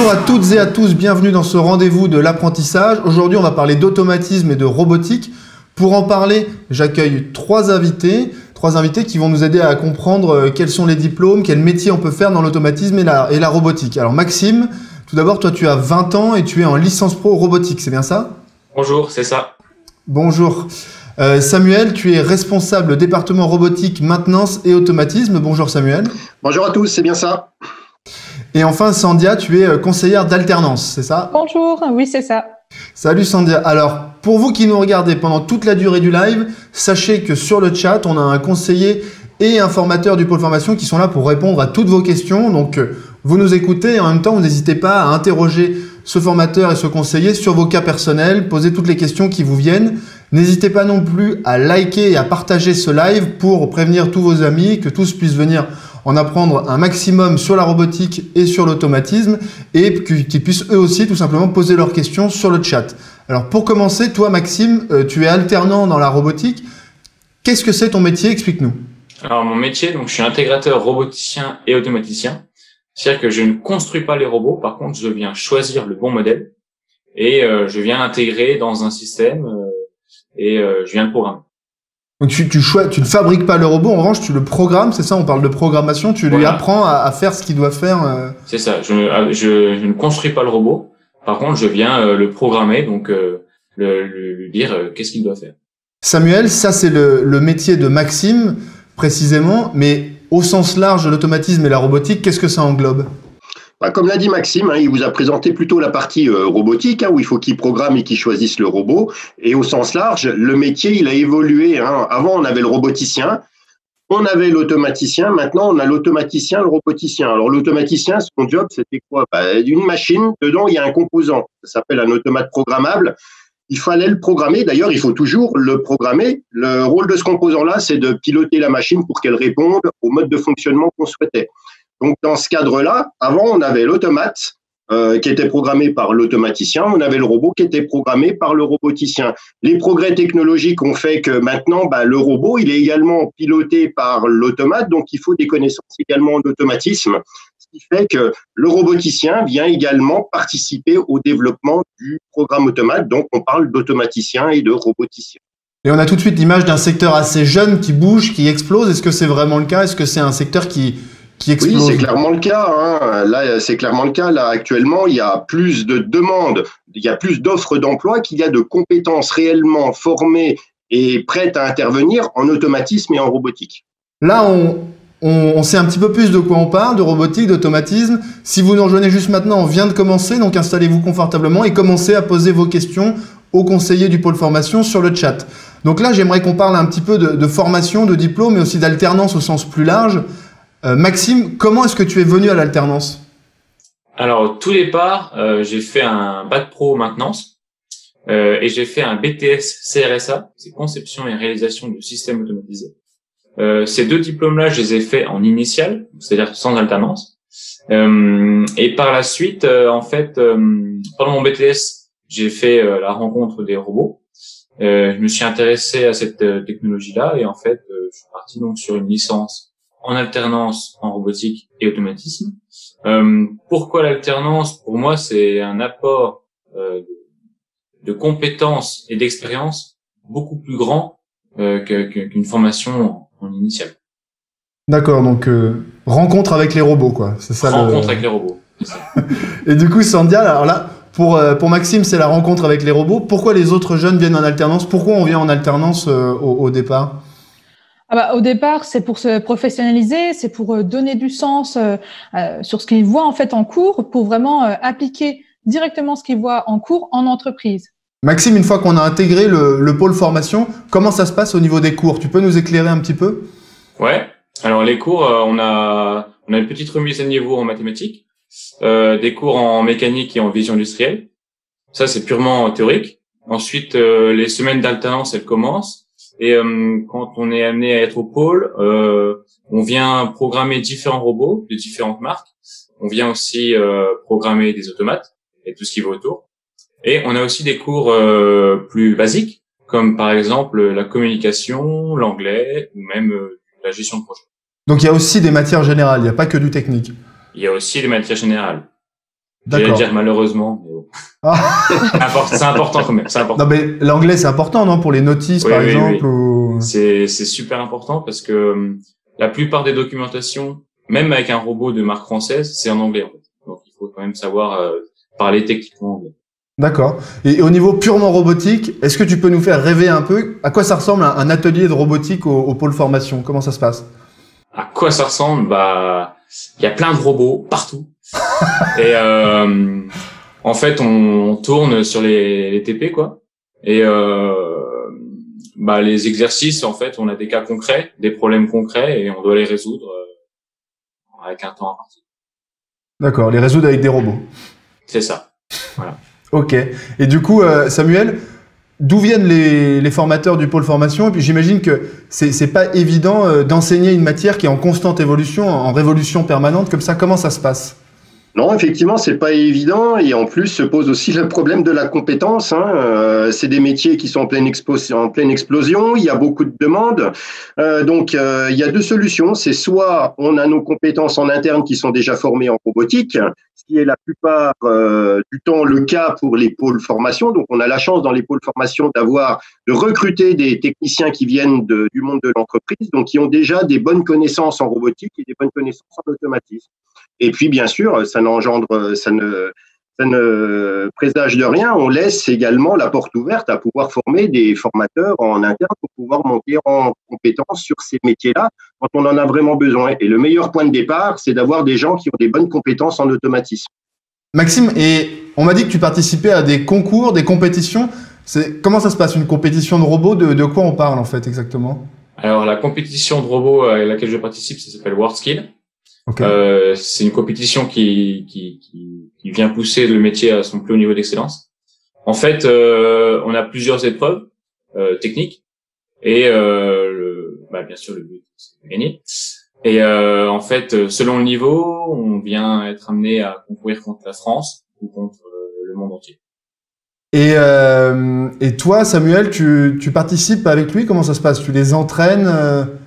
Bonjour à toutes et à tous, bienvenue dans ce rendez-vous de l'apprentissage. Aujourd'hui, on va parler d'automatisme et de robotique. Pour en parler, j'accueille trois invités qui vont nous aider à comprendre quels sont les diplômes, quels métiers on peut faire dans l'automatisme et la robotique. Alors Maxime, tout d'abord, toi tu as 20 ans et tu es en licence pro robotique, c'est bien ça? Bonjour, c'est ça. Bonjour. Samuel, tu es responsable département robotique, maintenance et automatisme. Bonjour Samuel. Bonjour à tous, c'est bien ça. Et enfin Sandia, tu es conseillère d'alternance, c'est ça? Bonjour, oui c'est ça. Salut Sandia. Alors, pour vous qui nous regardez pendant toute la durée du live, sachez que sur le chat, on a un conseiller et un formateur du pôle formation qui sont là pour répondre à toutes vos questions. Donc, vous nous écoutez et en même temps, vous n'hésitez pas à interroger ce formateur et ce conseiller sur vos cas personnels, poser toutes les questions qui vous viennent. N'hésitez pas non plus à liker et à partager ce live pour prévenir tous vos amis, que tous puissent venir en apprendre un maximum sur la robotique et sur l'automatisme et qu'ils puissent eux aussi tout simplement poser leurs questions sur le chat. Alors pour commencer, toi Maxime, tu es alternant dans la robotique. Qu'est-ce que c'est ton métier? Explique-nous. Alors mon métier, donc je suis intégrateur roboticien et automaticien. C'est-à-dire que je ne construis pas les robots, par contre je viens choisir le bon modèle et je viens l'intégrer dans un système et je viens le programmer. Donc tu ne fabriques pas le robot, en revanche tu le programmes, c'est ça? On parle de programmation, tu lui apprends à faire ce qu'il doit faire. C'est ça, je ne construis pas le robot, par contre je viens le programmer, donc lui dire qu'est-ce qu'il doit faire. Samuel, ça c'est le métier de Maxime précisément, mais au sens large de l'automatisme et la robotique, qu'est-ce que ça englobe? Comme l'a dit Maxime, il vous a présenté plutôt la partie robotique, où il faut qu'il programme et qu'il choisisse le robot. Et au sens large, le métier, il a évolué. Avant, on avait le roboticien, on avait l'automaticien. Maintenant, on a l'automaticien, le roboticien. Alors, l'automaticien, son job, c'était quoi? Une machine, dedans, il y a un composant. Ça s'appelle un automate programmable. Il fallait le programmer. D'ailleurs, il faut toujours le programmer. Le rôle de ce composant-là, c'est de piloter la machine pour qu'elle réponde au mode de fonctionnement qu'on souhaitait. Donc, dans ce cadre-là, avant, on avait l'automate qui était programmé par l'automaticien, on avait le robot qui était programmé par le roboticien. Les progrès technologiques ont fait que maintenant, le robot, il est également piloté par l'automate, donc il faut des connaissances également en automatisme, ce qui fait que le roboticien vient également participer au développement du programme automate, donc on parle d'automaticien et de roboticien. Et on a tout de suite l'image d'un secteur assez jeune qui bouge, qui explose. Est-ce que c'est vraiment le cas? Est-ce que c'est un secteur qui explose? Oui, c'est clairement le cas. Là, c'est clairement le cas. Là, actuellement, il y a plus de demandes, il y a plus d'offres d'emploi qu'il y a de compétences réellement formées et prêtes à intervenir en automatisme et en robotique. Là, on sait un petit peu plus de quoi on parle, de robotique, d'automatisme. Si vous nous rejoignez juste maintenant, on vient de commencer, donc installez-vous confortablement et commencez à poser vos questions aux conseillers du pôle formation sur le chat. Donc là, j'aimerais qu'on parle un petit peu de formation, de diplôme, mais aussi d'alternance au sens plus large. Maxime, comment est-ce que tu es venu à l'alternance? Alors, au tout départ, j'ai fait un bac pro maintenance et j'ai fait un BTS CRSA, c'est conception et réalisation de systèmes automatisés. Ces deux diplômes-là, je les ai faits en initial, c'est-à-dire sans alternance. Et par la suite, pendant mon BTS, j'ai fait la rencontre des robots. Je me suis intéressé à cette technologie-là et je suis parti donc sur une licence en alternance en robotique et automatisme. Pourquoi l'alternance? Pour moi, c'est un apport de compétences et d'expérience beaucoup plus grand qu'une formation en initiale. D'accord, donc rencontre avec les robots, quoi. C'est ça. Rencontre avec les robots. Et du coup, Sandia, alors là, pour Maxime, c'est la rencontre avec les robots. Pourquoi les autres jeunes viennent en alternance? Pourquoi on vient en alternance au départ? Au départ, c'est pour se professionnaliser, c'est pour donner du sens sur ce qu'ils voient en fait en cours, pour vraiment appliquer directement ce qu'ils voient en cours en entreprise. Maxime, une fois qu'on a intégré le pôle formation, comment ça se passe au niveau des cours? Tu peux nous éclairer un petit peu? Ouais. Alors les cours, on a une petite remise à niveau en mathématiques, des cours en mécanique et en vision industrielle. Ça, c'est purement théorique. Ensuite, les semaines d'alternance, elles commencent. Et quand on est amené à être au pôle, on vient programmer différents robots de différentes marques. On vient aussi programmer des automates et tout ce qui va autour. Et on a aussi des cours plus basiques, comme par exemple la communication, l'anglais ou même la gestion de projet. Donc il y a aussi des matières générales, il n'y a pas que du technique. Il y a aussi des matières générales. J'allais dire malheureusement, mais bon. C'est important quand même. C'est important. Non, mais l'anglais, c'est important, non, pour les notices, par exemple, ou... C'est super important parce que la plupart des documentations, même avec un robot de marque française, c'est en anglais, en fait. Donc, il faut quand même savoir parler techniquement anglais. D'accord. Et au niveau purement robotique, est-ce que tu peux nous faire rêver un peu à quoi ça ressemble un atelier de robotique au pôle formation? Comment ça se passe? À quoi ça ressemble? Bah, il y a plein de robots partout. Et en fait, on tourne sur les TP, quoi. Et bah, les exercices, en fait, on a des cas concrets, des problèmes concrets, et on doit les résoudre avec un temps imparti. D'accord, les résoudre avec des robots. C'est ça. Voilà. Ok. Et du coup, Samuel, d'où viennent les formateurs du pôle formation? Et puis j'imagine que c'est pas évident d'enseigner une matière qui est en constante évolution, en révolution permanente comme ça. Comment ça se passe? Non, effectivement, c'est pas évident et en plus se pose aussi le problème de la compétence. C'est des métiers qui sont en pleine explosion. Il y a beaucoup de demandes. Donc, il y a deux solutions. C'est soit on a nos compétences en interne qui sont déjà formées en robotique, ce qui est la plupart du temps le cas pour les pôles formation. Donc, on a la chance dans les pôles formation de recruter des techniciens qui viennent du monde de l'entreprise, donc qui ont déjà des bonnes connaissances en robotique et des bonnes connaissances en automatisme. Et puis, bien sûr, ça ne présage de rien. On laisse également la porte ouverte à pouvoir former des formateurs en interne pour pouvoir monter en compétences sur ces métiers-là quand on en a vraiment besoin. Et le meilleur point de départ, c'est d'avoir des gens qui ont des bonnes compétences en automatisme. Maxime, et on m'a dit que tu participais à des concours, des compétitions. Comment ça se passe, une compétition de robots? De quoi on parle, en fait, exactement? Alors, la compétition de robots à laquelle je participe, ça s'appelle WorldSkill. Okay. C'est une compétition qui vient pousser le métier à son plus haut niveau d'excellence. En fait, on a plusieurs épreuves techniques et bien sûr le but c'est de gagner. Et en fait, selon le niveau, on vient être amené à concourir contre la France ou contre le monde entier. Et toi, Samuel, tu participes avec lui? Comment ça se passe? Tu les entraînes?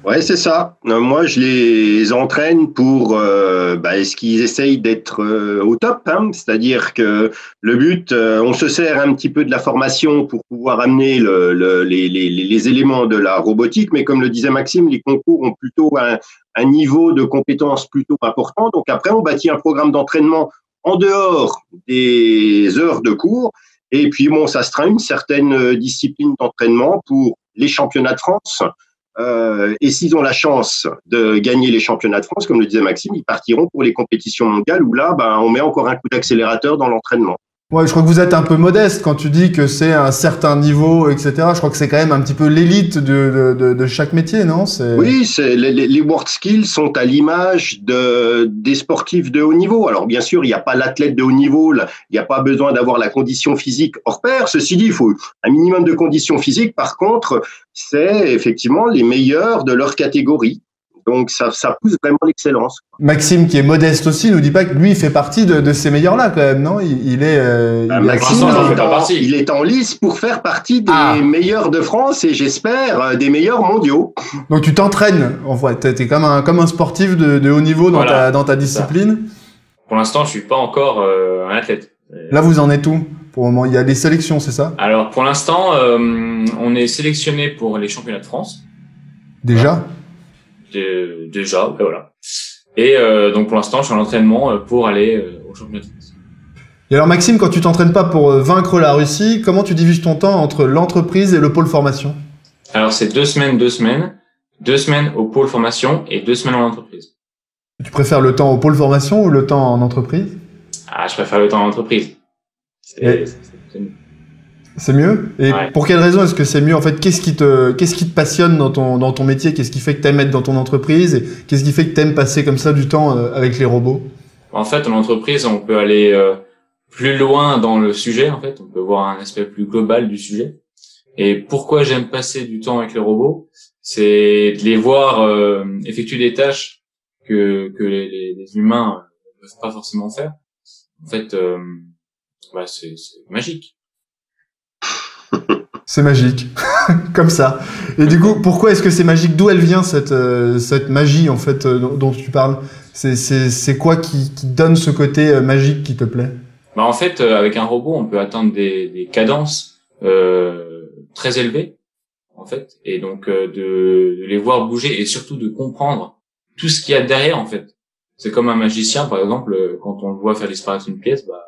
Ouais, c'est ça. Moi, je les entraîne pour ce qu'ils essayent d'être au top. C'est-à-dire que le but, on se sert un petit peu de la formation pour pouvoir amener les éléments de la robotique, mais comme le disait Maxime, les concours ont plutôt un niveau de compétence plutôt important. Donc après, on bâtit un programme d'entraînement en dehors des heures de cours. Et puis, bon, ça sera une certaine discipline d'entraînement pour les championnats de France. Et s'ils ont la chance de gagner les championnats de France, comme le disait Maxime, ils partiront pour les compétitions mondiales où là, on met encore un coup d'accélérateur dans l'entraînement. Ouais, je crois que vous êtes un peu modeste quand tu dis que c'est un certain niveau, etc. Je crois que c'est quand même un petit peu l'élite de chaque métier, non? Oui, les WorldSkills sont à l'image des sportifs de haut niveau. Alors bien sûr, il n'y a pas l'athlète de haut niveau, il n'y a pas besoin d'avoir la condition physique hors pair. Ceci dit, il faut un minimum de conditions physiques. Par contre, c'est effectivement les meilleurs de leur catégorie. Donc, ça pousse vraiment l'excellence. Maxime, qui est modeste aussi, nous dit pas que lui, il fait partie de ces meilleurs-là, quand même, non? Il est Maxime, il est en lice pour faire partie des meilleurs de France et j'espère des meilleurs mondiaux. Donc, tu t'entraînes, en fait. T'es comme un sportif de haut niveau dans ta discipline. Pour l'instant, je suis pas encore un athlète. Là, vous en êtes où? Pour le moment, il y a des sélections, c'est ça? Alors, pour l'instant, on est sélectionné pour les championnats de France. Déjà? Déjà, voilà. Et donc pour l'instant, je suis en entraînement pour aller au championnat de France. Et alors Maxime, quand tu t'entraînes pas pour vaincre la Russie, comment tu divises ton temps entre l'entreprise et le pôle formation? Alors c'est 2 semaines, 2 semaines. 2 semaines au pôle formation et 2 semaines en entreprise. Tu préfères le temps au pôle formation ou le temps en entreprise? Je préfère le temps en entreprise. C'est mieux? Et ouais. Pour quelle raison est-ce que c'est mieux? En fait, qu'est-ce qui te passionne dans ton métier? Qu'est-ce qui fait que tu aimes être dans ton entreprise? Et qu'est-ce qui fait que tu aimes passer comme ça du temps avec les robots? En fait, en entreprise, on peut aller plus loin dans le sujet. En fait, on peut voir un aspect plus global du sujet. Et pourquoi j'aime passer du temps avec les robots? C'est de les voir effectuer des tâches que les humains ne peuvent pas forcément faire. En fait, c'est magique. C'est magique, comme ça. Et du coup, pourquoi est-ce que c'est magique? D'où elle vient cette magie en fait dont tu parles? C'est quoi qui donne ce côté magique qui te plaît? Bah en fait, avec un robot, on peut atteindre des cadences très élevées, en fait, et donc de les voir bouger et surtout de comprendre tout ce qu'il y a derrière, en fait. C'est comme un magicien, par exemple, quand on le voit faire disparaître une pièce, bah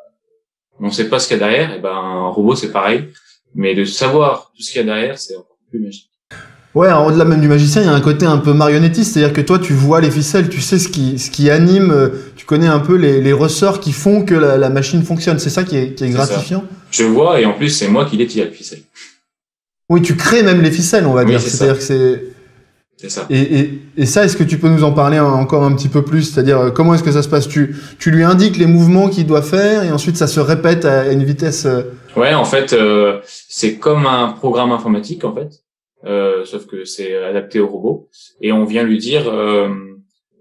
on sait pas ce qu'il y a derrière. Et ben un robot, c'est pareil, mais de savoir tout ce qu'il y a derrière, c'est encore plus magique. Ouais, alors, au-delà même du magicien, il y a un côté un peu marionnettiste, c'est-à-dire que toi, tu vois les ficelles, tu sais ce qui anime, tu connais un peu les ressorts qui font que la machine fonctionne. C'est ça qui est C'est gratifiant. ça. Je vois, et en plus, c'est moi qui les tire, les ficelles. Oui, tu crées même les ficelles, on va dire. C'est C'est-à-dire que c'est ça. et ça, est-ce que tu peux nous en parler encore un petit peu plus? C'est-à-dire, comment est-ce que ça se passe? Tu lui indiques les mouvements qu'il doit faire, et ensuite ça se répète à une vitesse. Ouais, en fait, c'est comme un programme informatique, en fait, sauf que c'est adapté au robot, et on vient lui dire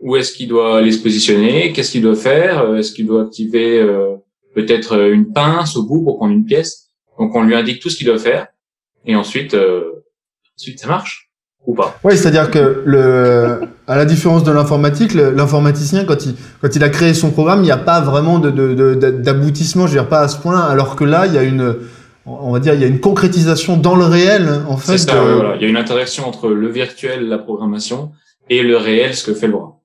où est-ce qu'il doit aller se positionner, qu'est-ce qu'il doit faire, est-ce qu'il doit activer peut-être une pince au bout pour prendre une pièce. Donc on lui indique tout ce qu'il doit faire, et ensuite ça marche ou pas. Oui, c'est-à-dire que à la différence de l'informatique, l'informaticien, quand il a créé son programme, il n'y a pas vraiment d'aboutissement, je veux dire, pas à ce point-là, alors que là, on va dire, il y a une concrétisation dans le réel, en fait. C'est ça, ouais, voilà. Il y a une interaction entre le virtuel, la programmation, et le réel, ce que fait le bras.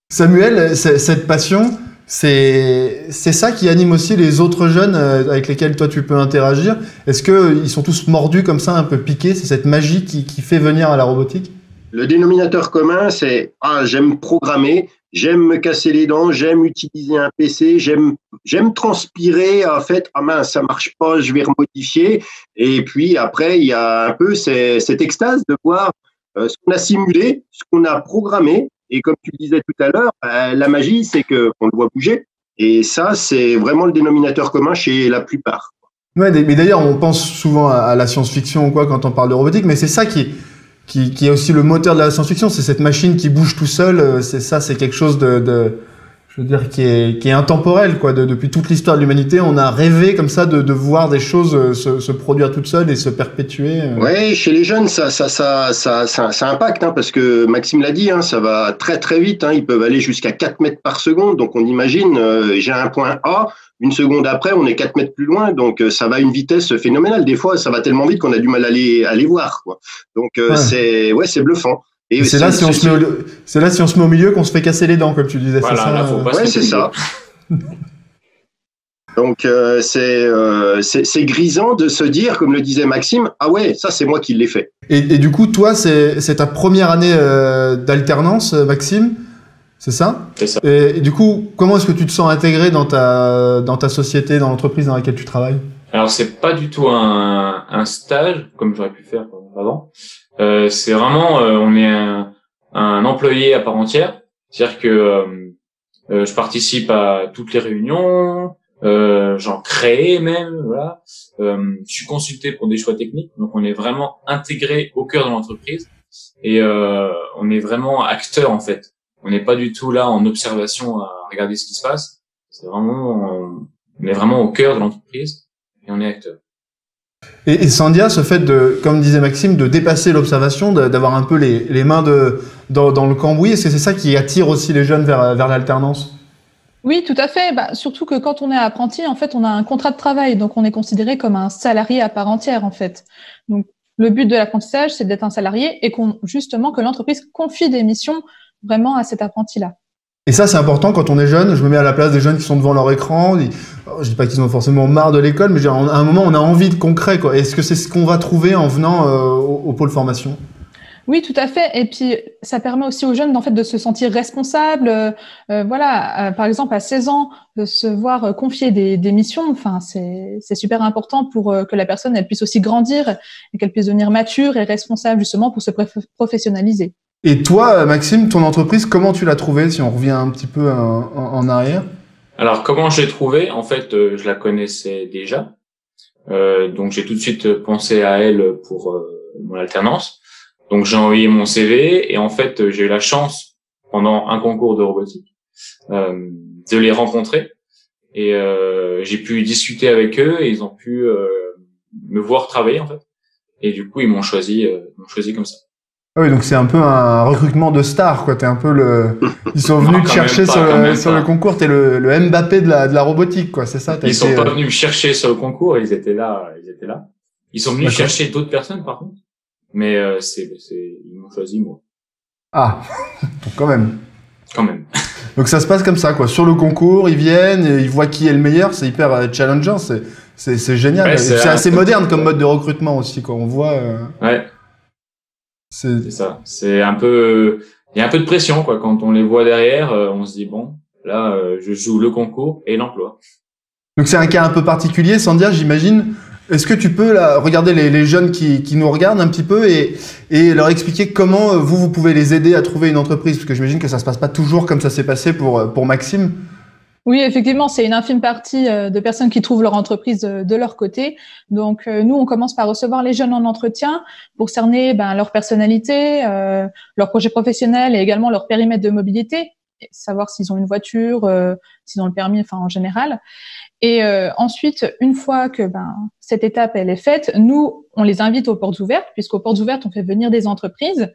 Samuel, cette passion, c'est ça qui anime aussi les autres jeunes avec lesquels toi tu peux interagir. Est-ce que ils sont tous mordus comme ça, un peu piqués? C'est cette magie qui fait venir à la robotique? Le dénominateur commun, c'est j'aime programmer, j'aime me casser les dents, j'aime utiliser un PC, j'aime transpirer, en fait, mince, ça marche pas, je vais remodifier. Et puis après, il y a un peu cette extase de voir ce qu'on a simulé, ce qu'on a programmé. Et comme tu le disais tout à l'heure, la magie, c'est qu'on le voit bouger. Et ça, c'est vraiment le dénominateur commun chez la plupart. Ouais, mais d'ailleurs, on pense souvent à la science-fiction ou quoi quand on parle de robotique, mais c'est ça qui est aussi le moteur de la science-fiction, c'est cette machine qui bouge tout seul. C'est quelque chose je veux dire, qui est intemporel, quoi. Depuis toute l'histoire de l'humanité, on a rêvé comme ça de voir des choses se produire toutes seules et se perpétuer. Oui, chez les jeunes, ça impacte, hein, parce que Maxime l'a dit, hein, ça va très très vite. Hein, ils peuvent aller jusqu'à 4 mètres par seconde. Donc on imagine, j'ai un point A, une seconde après, on est 4 mètres plus loin. Donc ça va à une vitesse phénoménale. Des fois, ça va tellement vite qu'on a du mal à les voir, quoi. Donc c'est bluffant. Et c'est là si on se met au milieu qu'on se fait casser les dents, comme tu disais. Voilà, c'est ça, là, faut pas c'est ça. Donc c'est grisant de se dire, comme le disait Maxime, ah ouais, ça c'est moi qui l'ai fait. Et du coup, toi, c'est ta première année d'alternance, Maxime, c'est ça? C'est ça. Et du coup, comment est-ce que tu te sens intégré dans ta société, dans l'entreprise dans laquelle tu travailles? Alors c'est pas du tout un stage comme j'aurais pu faire avant. C'est vraiment on est un employé à part entière, c'est-à-dire que je participe à toutes les réunions, j'en crée même, voilà. Je suis consulté pour des choix techniques, donc on est vraiment intégré au cœur de l'entreprise et on est vraiment acteur en fait. On n'est pas du tout là en observation à regarder ce qui se passe. C'est vraiment on est vraiment au cœur de l'entreprise et on est acteur. Et Sandia, ce fait comme disait Maxime, de dépasser l'observation, d'avoir un peu les mains dans le cambouis, est-ce que c'est ça qui attire aussi les jeunes vers l'alternance? Oui, tout à fait. Surtout que quand on est apprenti, en fait, on a un contrat de travail, donc on est considéré comme un salarié à part entière, en fait. Donc, le but de l'apprentissage, c'est d'être un salarié et justement que l'entreprise confie des missions vraiment à cet apprenti-là. Et ça, c'est important quand on est jeune. Je me mets à la place des jeunes qui sont devant leur écran. Je dis pas qu'ils ont forcément marre de l'école, mais à un moment, on a envie de concret, quoi. Est-ce que c'est ce qu'on va trouver en venant au pôle formation? Oui, tout à fait. Et puis, ça permet aussi aux jeunes, en fait, de se sentir responsables. Par exemple, à 16 ans, de se voir confier des missions. Enfin, c'est super important pour que la personne, elle puisse aussi grandir et qu'elle puisse devenir mature et responsable, justement, pour se professionnaliser. Et toi, Maxime, ton entreprise, comment tu l'as trouvée, si on revient un petit peu en arrière? Alors, comment j'ai trouvé? En fait, je la connaissais déjà. Donc, j'ai tout de suite pensé à elle pour mon alternance. Donc, j'ai envoyé mon CV et en fait, j'ai eu la chance, pendant un concours de robotique, de les rencontrer. Et j'ai pu discuter avec eux et ils ont pu me voir travailler, en fait. Et du coup, ils m'ont choisi comme ça. Ah oui, donc c'est un peu un recrutement de stars, quoi. T'es un peu ils sont venus te chercher sur le concours. T'es le Mbappé de la robotique, quoi. C'est ça? Ils sont pas venus me chercher sur le concours. Ils étaient là. Ils sont venus chercher d'autres personnes, par contre. Mais ils m'ont choisi moi. Ah, donc quand même. Quand même. Donc ça se passe comme ça, quoi. Sur le concours, ils viennent, ils voient qui est le meilleur. C'est hyper challengeant. C'est génial. Ouais, c'est assez moderne comme mode de recrutement aussi, quoi. On voit. Ouais. C'est ça. C'est un peu, il y a un peu de pression, quoi. Quand on les voit derrière, on se dit bon, là, je joue le concours et l'emploi. Donc c'est un cas un peu particulier, Sandia, j'imagine. Est-ce que tu peux là, regarder les jeunes qui nous regardent un petit peu et leur expliquer comment vous pouvez les aider à trouver une entreprise? Parce que j'imagine que ça se passe pas toujours comme ça s'est passé pour Maxime. Oui, effectivement, c'est une infime partie de personnes qui trouvent leur entreprise de leur côté. Donc, nous, on commence par recevoir les jeunes en entretien pour cerner leur personnalité, leur projet professionnel et également leur périmètre de mobilité, et savoir s'ils ont une voiture, s'ils ont le permis, enfin en général. Et ensuite, une fois que cette étape elle est faite, nous, on les invite aux portes ouvertes, puisqu'aux portes ouvertes, on fait venir des entreprises.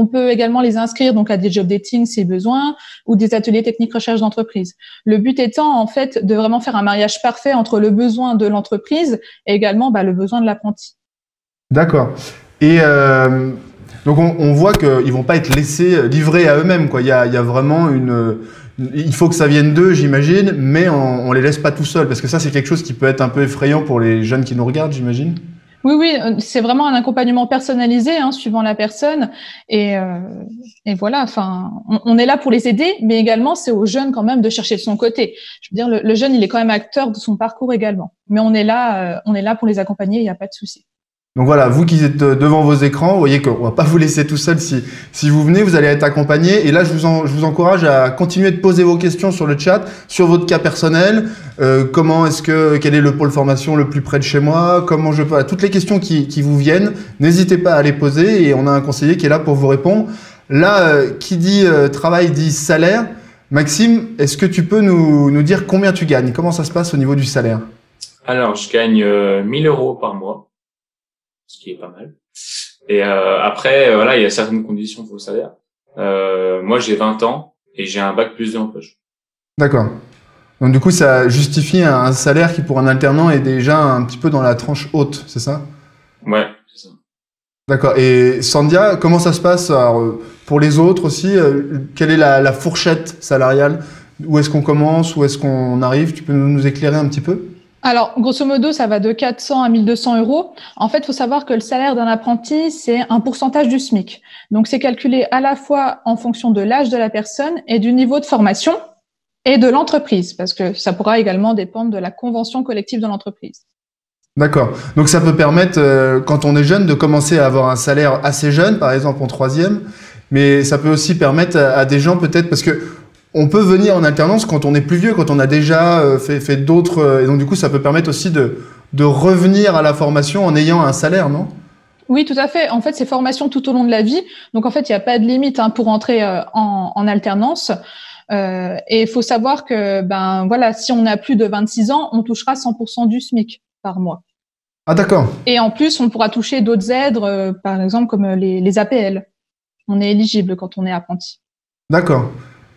On peut également les inscrire donc à des job dating si besoin ou des ateliers techniques recherche d'entreprise. Le but étant en fait de vraiment faire un mariage parfait entre le besoin de l'entreprise et également le besoin de l'apprenti. D'accord. Et donc on voit qu'ils vont pas être laissés livrés à eux-mêmes, quoi. Il y a vraiment il faut que ça vienne d'eux, j'imagine, mais on les laisse pas tout seuls parce que ça c'est quelque chose qui peut être un peu effrayant pour les jeunes qui nous regardent, j'imagine. Oui, c'est vraiment un accompagnement personnalisé, suivant la personne. Et voilà, enfin, on est là pour les aider, mais également, c'est aux jeunes quand même de chercher de son côté. Je veux dire, le jeune, il est quand même acteur de son parcours également. Mais on est là pour les accompagner, il n'y a pas de souci. Donc voilà, vous qui êtes devant vos écrans, vous voyez qu'on va pas vous laisser tout seul si vous venez, vous allez être accompagné. Et là, je vous encourage à continuer de poser vos questions sur le chat, sur votre cas personnel. Quel est le pôle formation le plus près de chez moi? Comment je peux, toutes les questions qui vous viennent, n'hésitez pas à les poser et on a un conseiller qui est là pour vous répondre. Là, qui dit travail dit salaire. Maxime, est-ce que tu peux nous dire combien tu gagnes? Comment ça se passe au niveau du salaire? Alors, je gagne 1 000 € par mois, ce qui est pas mal. Et après, voilà, il y a certaines conditions pour le salaire. Moi, j'ai 20 ans et j'ai un bac+2 en poche. D'accord. Donc du coup, ça justifie un salaire qui, pour un alternant, est déjà un petit peu dans la tranche haute, c'est ça? Ouais, c'est ça. D'accord. Et Sandia, comment ça se passe pour les autres aussi? Quelle est la fourchette salariale? Où est-ce qu'on commence? Où est-ce qu'on arrive? Tu peux nous éclairer un petit peu? Alors, grosso modo, ça va de 400 à 1 200 €. En fait, il faut savoir que le salaire d'un apprenti, c'est un pourcentage du SMIC. Donc, c'est calculé à la fois en fonction de l'âge de la personne et du niveau de formation et de l'entreprise, parce que ça pourra également dépendre de la convention collective de l'entreprise. D'accord. Donc, ça peut permettre, quand on est jeune, de commencer à avoir un salaire assez jeune, par exemple en 3e, mais ça peut aussi permettre à des gens peut-être, parce que on peut venir en alternance quand on est plus vieux, quand on a déjà fait d'autres... et donc, du coup, ça peut permettre aussi de revenir à la formation en ayant un salaire, non? Oui, tout à fait. En fait, c'est formation tout au long de la vie. Donc, en fait, il n'y a pas de limite pour entrer en alternance. Et il faut savoir que, voilà, si on a plus de 26 ans, on touchera 100% du SMIC par mois. Ah, d'accord. Et en plus, on pourra toucher d'autres aides, par exemple, comme les APL. On est éligible quand on est apprenti. D'accord.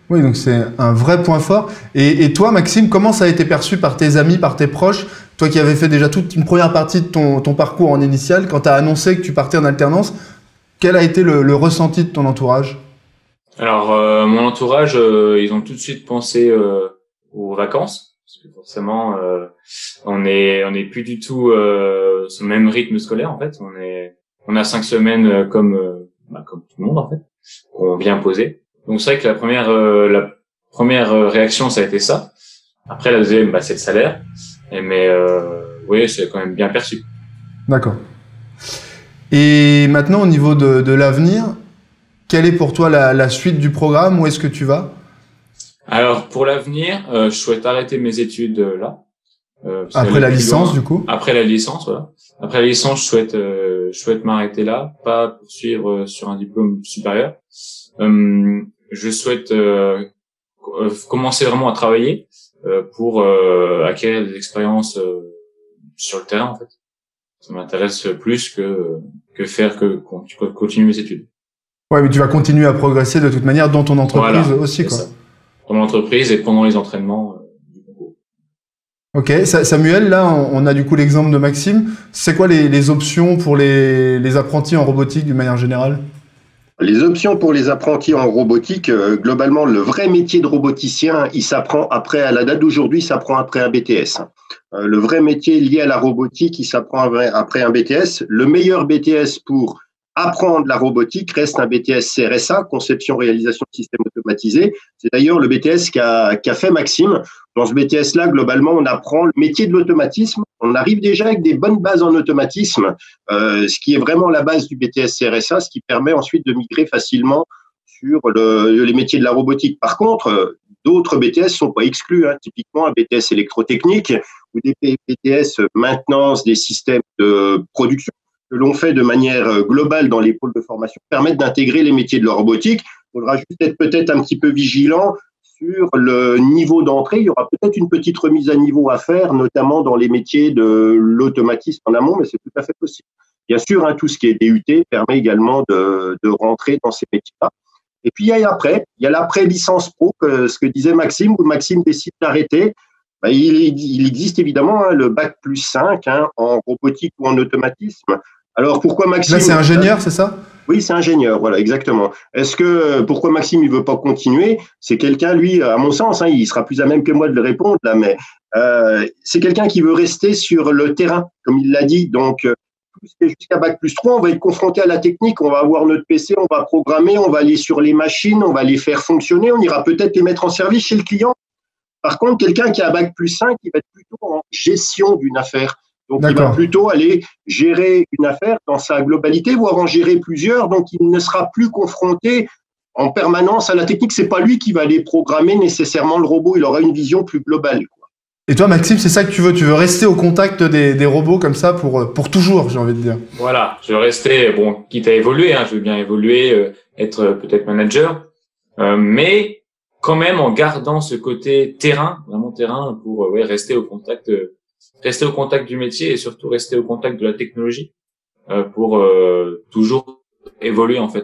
Oui, donc c'est un vrai point fort. Et toi, Maxime, comment ça a été perçu par tes amis, par tes proches? Toi qui avais fait déjà toute une première partie de ton parcours en initial, quand tu as annoncé que tu partais en alternance, quel a été le ressenti de ton entourage? Alors, mon entourage, ils ont tout de suite pensé aux vacances, parce que forcément, on n'est plus du tout sur le même rythme scolaire en fait. On a 5 semaines comme tout le monde en fait, qu'on vient poser. Donc c'est vrai que la première réaction ça a été ça. Après la deuxième, c'est le salaire. Mais oui, c'est quand même bien perçu. D'accord. Et maintenant, au niveau de l'avenir, quelle est pour toi la suite du programme? Où est-ce que tu vas? Alors pour l'avenir, je souhaite arrêter mes études là. Après la licence, du coup? Après la licence, voilà. Après la licence, je souhaite m'arrêter là, pas poursuivre sur un diplôme supérieur. Je souhaite commencer vraiment à travailler pour acquérir des expériences sur le terrain en fait. Ça m'intéresse plus que continuer mes études. Ouais, mais tu vas continuer à progresser de toute manière dans ton entreprise aussi, quoi. Ça. Dans l'entreprise et pendant les entraînements du concours. Ok, Samuel, là, on a du coup l'exemple de Maxime. C'est quoi les options pour les apprentis en robotique d'une manière générale? Les options pour les apprentis en robotique, globalement, le vrai métier de roboticien, il s'apprend après, à la date d'aujourd'hui, il s'apprend après un BTS. Le vrai métier lié à la robotique, il s'apprend après un BTS. Le meilleur BTS pour apprendre la robotique reste un BTS CRSA, conception, réalisation de systèmes automatisés. C'est d'ailleurs le BTS qu'a fait Maxime. Dans ce BTS-là, globalement, on apprend le métier de l'automatisme. On arrive déjà avec des bonnes bases en automatisme, ce qui est vraiment la base du BTS CRSA, ce qui permet ensuite de migrer facilement sur les métiers de la robotique. Par contre, d'autres BTS sont pas exclus, hein. Typiquement un BTS électrotechnique ou des BTS maintenance des systèmes de production que l'on fait de manière globale dans les pôles de formation permettent d'intégrer les métiers de la robotique. Il faudra juste être peut-être un petit peu vigilant sur le niveau d'entrée. Il y aura peut-être une petite remise à niveau à faire, notamment dans les métiers de l'automatisme en amont, mais c'est tout à fait possible. Bien sûr, hein, tout ce qui est DUT permet également de rentrer dans ces métiers-là. Et puis, il y a l'après licence pro, ce que disait Maxime, où Maxime décide d'arrêter. Ben, il existe évidemment le bac+5 en robotique ou en automatisme. Alors, pourquoi Maxime… Là, c'est ingénieur, c'est ça? Oui, c'est ingénieur, voilà, exactement. Pourquoi Maxime, il veut pas continuer? C'est quelqu'un, lui, à mon sens, il sera plus à même que moi de le répondre, là, mais c'est quelqu'un qui veut rester sur le terrain, comme il l'a dit. Donc, jusqu'à bac+3, on va être confronté à la technique, on va avoir notre PC, on va programmer, on va aller sur les machines, on va les faire fonctionner, on ira peut-être les mettre en service chez le client. Par contre, quelqu'un qui a bac+5, il va être plutôt en gestion d'une affaire. Donc, il va plutôt aller gérer une affaire dans sa globalité, voire en gérer plusieurs. Donc, il ne sera plus confronté en permanence à la technique. C'est pas lui qui va aller programmer nécessairement le robot. Il aura une vision plus globale, quoi. Et toi, Maxime, c'est ça que tu veux? Tu veux rester au contact des robots comme ça pour toujours, j'ai envie de dire. Voilà, je veux rester, quitte à évoluer, je veux bien évoluer, être peut-être manager, mais quand même en gardant ce côté terrain, vraiment terrain, pour rester au contact du métier et surtout rester au contact de la technologie pour toujours évoluer en fait.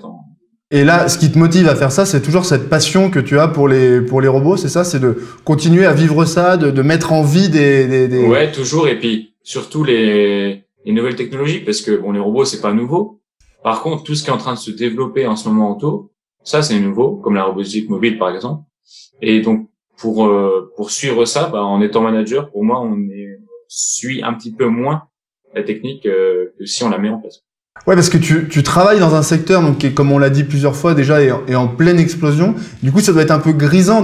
Et là, ce qui te motive à faire ça, c'est toujours cette passion que tu as pour les robots, c'est ça? C'est de continuer à vivre ça, de mettre en vie des… Ouais, toujours, et puis surtout les nouvelles technologies, parce que les robots, c'est pas nouveau. Par contre, tout ce qui est en train de se développer en ce moment autour, ça c'est nouveau, comme la robotique mobile par exemple. Et donc pour suivre ça, en étant manager, pour moi, suit un petit peu moins la technique que si on la met en place. Ouais, parce que tu travailles dans un secteur donc qui, comme on l'a dit plusieurs fois déjà, est en pleine explosion. Du coup, ça doit être un peu grisant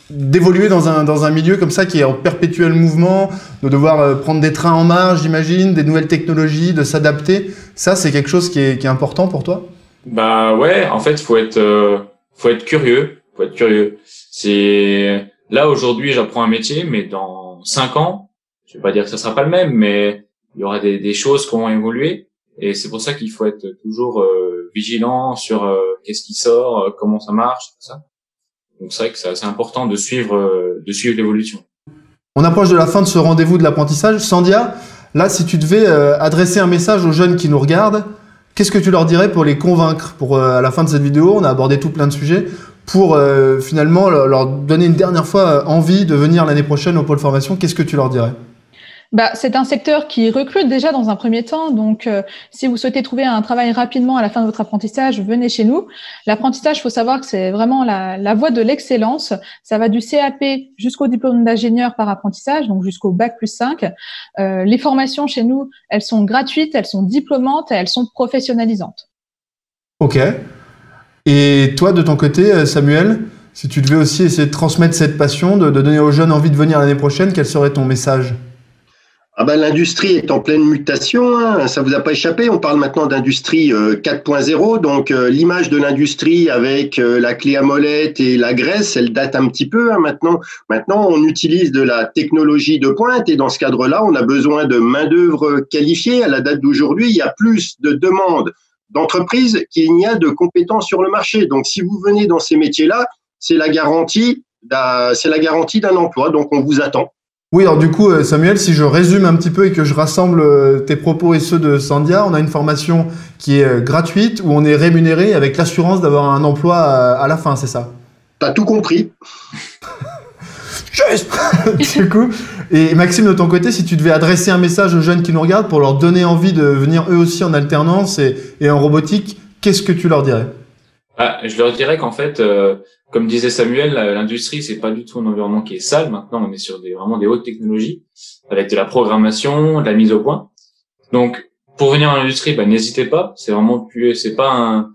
d'évoluer dans un milieu comme ça qui est en perpétuel mouvement, de devoir prendre des trains en marche, j'imagine, des nouvelles technologies, de s'adapter. Ça, c'est quelque chose qui est important pour toi? Ouais, en fait, faut être curieux, C'est là aujourd'hui, j'apprends un métier, mais dans 5 ans, je vais pas dire que ça sera pas le même, mais il y aura des choses qui vont évoluer. Et c'est pour ça qu'il faut être toujours vigilant sur qu'est-ce qui sort, comment ça marche, tout ça. Donc c'est vrai que c'est important de suivre l'évolution. On approche de la fin de ce rendez-vous de l'apprentissage. Sandia, là, si tu devais adresser un message aux jeunes qui nous regardent, qu'est-ce que tu leur dirais pour les convaincre? Pour à la fin de cette vidéo, on a abordé tout plein de sujets. Pour finalement leur donner une dernière fois envie de venir l'année prochaine au pôle formation, qu'est-ce que tu leur dirais? C'est un secteur qui recrute déjà dans un premier temps. Donc, si vous souhaitez trouver un travail rapidement à la fin de votre apprentissage, venez chez nous. L'apprentissage, il faut savoir que c'est vraiment la voie de l'excellence. Ça va du CAP jusqu'au diplôme d'ingénieur par apprentissage, donc jusqu'au bac+5. Les formations chez nous, elles sont gratuites, elles sont diplômantes et elles sont professionnalisantes. Ok. Et toi, de ton côté, Samuel, si tu devais aussi essayer de transmettre cette passion, de donner aux jeunes envie de venir l'année prochaine, quel serait ton message? L'industrie est en pleine mutation, ça vous a pas échappé. On parle maintenant d'industrie 4.0, donc l'image de l'industrie avec la clé à molette et la graisse, elle date un petit peu. Maintenant, on utilise de la technologie de pointe et dans ce cadre-là, on a besoin de main-d'œuvre qualifiée. À la date d'aujourd'hui, il y a plus de demandes d'entreprises qu'il n'y a de compétences sur le marché. Donc, si vous venez dans ces métiers-là, c'est la garantie d'un emploi. Donc, on vous attend. Oui, alors du coup, Samuel, si je résume un petit peu et que je rassemble tes propos et ceux de Sandia, on a une formation qui est gratuite, où on est rémunéré avec l'assurance d'avoir un emploi à la fin, c'est ça? T'as tout compris. Du coup, et Maxime, de ton côté, si tu devais adresser un message aux jeunes qui nous regardent pour leur donner envie de venir eux aussi en alternance et en robotique, qu'est-ce que tu leur dirais? Je leur dirais qu'en fait, comme disait Samuel, l'industrie, c'est pas du tout un environnement qui est sale. Maintenant, on est sur vraiment des hautes technologies, avec de la programmation, de la mise au point. Donc, pour venir dans l'industrie, n'hésitez pas. C'est vraiment plus, c'est pas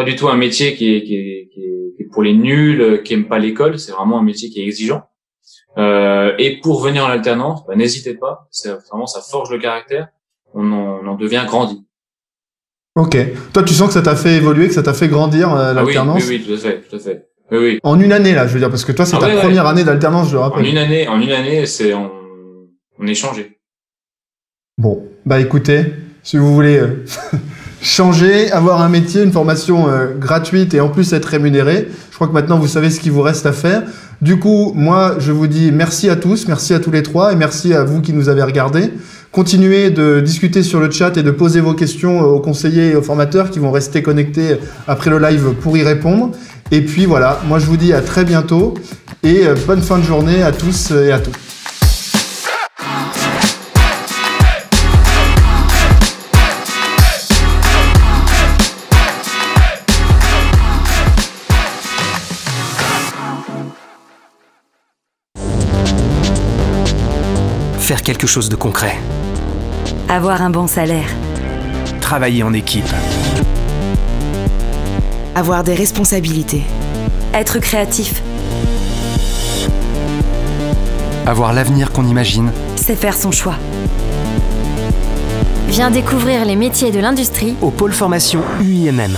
du tout un métier qui est pour les nuls, qui aiment pas l'école. C'est vraiment un métier qui est exigeant. Et pour venir en alternance, n'hésitez pas. C'est vraiment, ça forge le caractère. On en devient grandi. Ok. Toi, tu sens que ça t'a fait évoluer, que ça t'a fait grandir l'alternance? Oui, tout à fait. Oui. En une année, là, je veux dire, parce que toi, c'est ta première année d'alternance, je le rappelle. En une année, on est changé. Bon, écoutez, si vous voulez changer, avoir un métier, une formation gratuite et en plus être rémunéré, je crois que maintenant vous savez ce qu'il vous reste à faire. Du coup, moi, je vous dis merci à tous, merci à tous les trois et merci à vous qui nous avez regardés. Continuez de discuter sur le chat et de poser vos questions aux conseillers et aux formateurs qui vont rester connectés après le live pour y répondre. Et puis voilà, moi je vous dis à très bientôt et bonne fin de journée à tous et à toutes. Faire quelque chose de concret. Avoir un bon salaire. Travailler en équipe. Avoir des responsabilités. Être créatif. Avoir l'avenir qu'on imagine. C'est faire son choix. Viens découvrir les métiers de l'industrie au pôle formation UIMM.